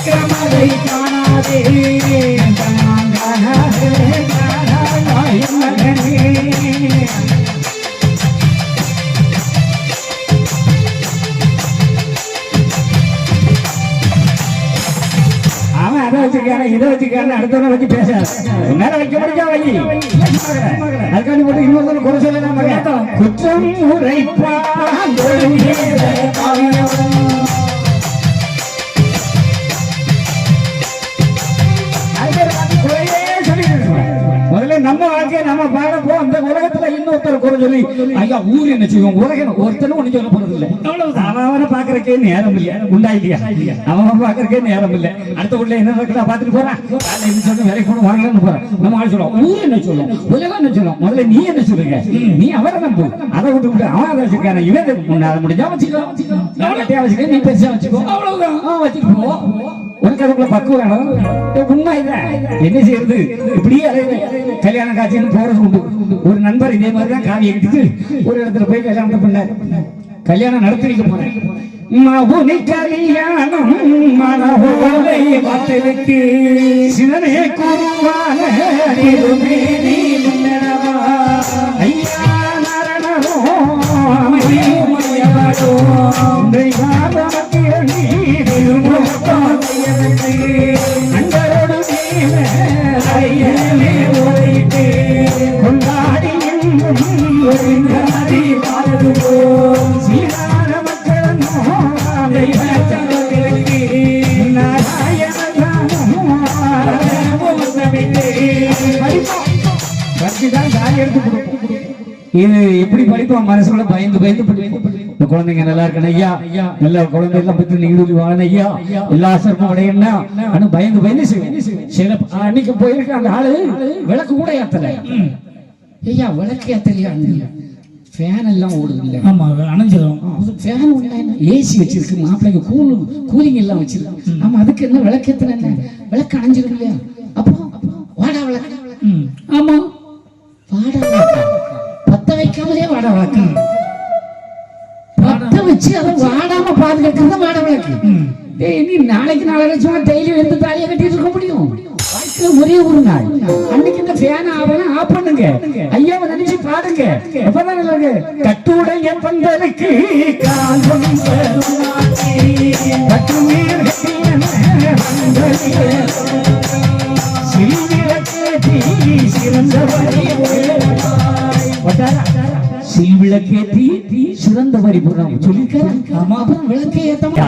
விக்ரமதை காணாதே இதை வச்சுக்கான அடுத்தவனை வச்சு பேசாது மேல வைக்க முடியா வை அதுக்காண்டி போட்டு இன்னொரு குறை சொல்ல குற்றம் உரைப்பான் முதல்ல நம்ம வாழ்க்கையை நம்ம பாடப்போ அந்த உலகத்துல இன்னொருத்தர் குறை சொல்லி ஐயா ஊர் என்ன செய்வோம் உலகம் ஒருத்தரும் ஒண்ணு சொல்ல போறது இல்லை அவனை பாக்குறக்கே நேரம் இல்லையா உண்டா இல்லையா அவன் பாக்குறக்கே நேரம் இல்லை அடுத்த ஊர்ல என்ன நடக்குதா பாத்துட்டு போறான் சொல்லி வேலைக்கு போன வாங்கலாம்னு போறான் நம்ம ஆள் சொல்லுவோம் ஊர் என்ன சொல்லும் உலகம் என்ன சொல்லும் முதல்ல நீ என்ன சொல்லுங்க நீ அவரை நம்பு அதை விட்டு விட்டு அவன் அதை வச்சுக்கான இவன் அதை முடிஞ்சா வச்சுக்கோ வச்சுக்க நீ பெருசா வச்சுக்கோ அவ்வளவுதான் வச்சுட்டு போ உனக்கு அதுக்குள்ள பக்குவம் வேணும் உண்மைதான் என்ன செய்யறது இப்படியே கல்யாண காட்சின்னு போறது உண்டு ஒரு நண்பர் இதே மாதிரிதான் காவி எடுத்துட்டு ஒரு இடத்துல போய் கல்யாணத்தை பண்ணார் கல்யாணம் நடத்தி வைக்க போறேன் மகுனி கல்யாணம் மனோலை மத்திற்கு சிவனே குருவான ஐயா நரணோ மயமயோ கொண்டாடி சீரான மக்கள் இது எப்படி படிப்போம் மனசுக்குள்ள பயந்து பயந்து இந்த குழந்தைங்க நல்லா இருக்கணும் ஐயா நல்ல குழந்தை எல்லாம் பத்தி நீடுலி வாழணும் ஐயா எல்லா சிறப்பும் உடையன்னா ஆனா பயந்து பயந்து செய்வேன் அன்னைக்கு போயிருக்கு அந்த ஆளு விளக்கு கூட ஏத்தல ஐயா விளக்கு ஏத்தலையா ஃபேன் எல்லாம் ஓடுது இல்ல ஆமா அணைஞ்சிடும் ஃபேன் ஏசி வச்சிருக்கு மாப்பிள்ளைக்கு கூலிங் எல்லாம் வச்சிருக்கு ஆமா அதுக்கு என்ன விளக்கு ஏத்தல என்ன விளக்கு அணைஞ்சிடும் இல்லையா அப்போ வாடா விளக்கு ஆமா வாடா விளக்கு பத்த வைக்காமலே வாடா விளக்கு பத்த வச்சு அதை வாடாம பாதுகாக்கிறது வாடா விளக்கு நீ நாளைக்கு சும்மா டெய்லி எடுத்து தாலியை கட்டிட்டு இருக்க முடியும் வாழ்க்கையில ஒரே ஒரு நாள் அன்னைக்கு இந்த ஃபேன் ஆவணும் ஆஃப் பண்ணுங்க ஐயாவை நினைச்சு பாடுங்க எப்பதான் நல்லது கட்டுடைய பந்தலுக்கு சில்விளக்கேற்றி சிறந்த வரி போடுறாங்க சொல்லிருக்க விளக்கே ஏத்தமா